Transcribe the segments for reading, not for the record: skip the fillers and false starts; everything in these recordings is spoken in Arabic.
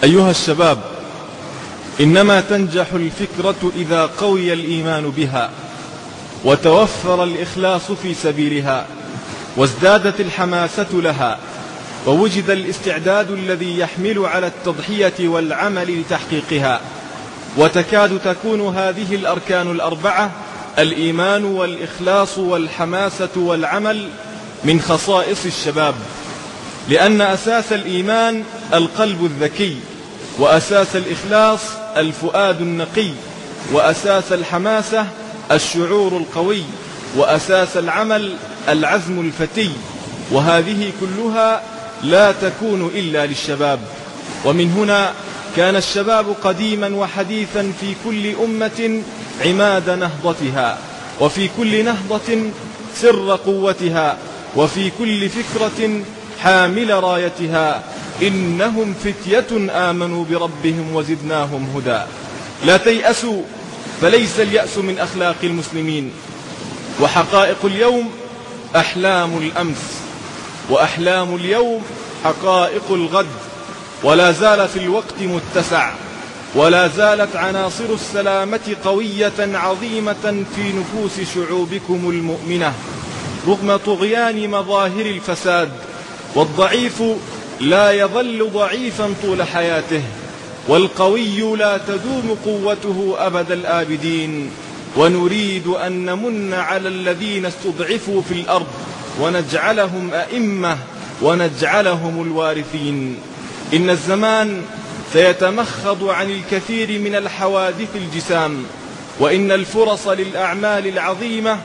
أيها الشباب، إنما تنجح الفكرة إذا قوي الإيمان بها، وتوفر الإخلاص في سبيلها، وازدادت الحماسة لها، ووجد الاستعداد الذي يحمل على التضحية والعمل لتحقيقها. وتكاد تكون هذه الأركان الأربعة، الإيمان والإخلاص والحماسة والعمل، من خصائص الشباب، لأن أساس الإيمان القلب الذكي، وأساس الإخلاص الفؤاد النقي، وأساس الحماسة الشعور القوي، وأساس العمل العزم الفتي. وهذه كلها لا تكون إلا للشباب. ومن هنا كان الشباب قديما وحديثا في كل أمة عماد نهضتها، وفي كل نهضة سر قوتها، وفي كل فكرة حامل رايتها. إنهم فتية آمنوا بربهم وزدناهم هدى. لا تيأسوا، فليس اليأس من أخلاق المسلمين. وحقائق اليوم أحلام الأمس، وأحلام اليوم حقائق الغد. ولا زال في الوقت متسع، ولا زالت عناصر السلامة قوية عظيمة في نفوس شعوبكم المؤمنة رغم طغيان مظاهر الفساد. والضعيف لا يظل ضعيفا طول حياته، والقوي لا تدوم قوته أبد الآبدين. ونريد أن نمن على الذين استضعفوا في الأرض، ونجعلهم أئمة، ونجعلهم الوارثين. إن الزمان سيتمخض عن الكثير من الحوادث الجسام، وإن الفرص للأعمال العظيمة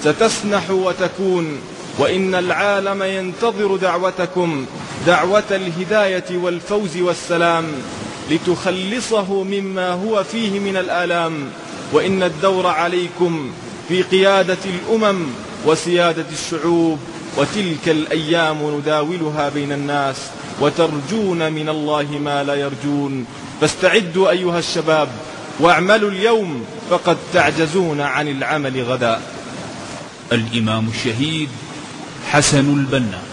ستسنح وتكون، وإن العالم ينتظر دعوتكم، دعوة الهداية والفوز والسلام، لتخلصه مما هو فيه من الآلام. وإن الدور عليكم في قيادة الأمم وسيادة الشعوب، وتلك الأيام نداولها بين الناس، وترجون من الله ما لا يرجون. فاستعدوا أيها الشباب، واعملوا اليوم، فقد تعجزون عن العمل غدا. الإمام الشهيد حسن البنا.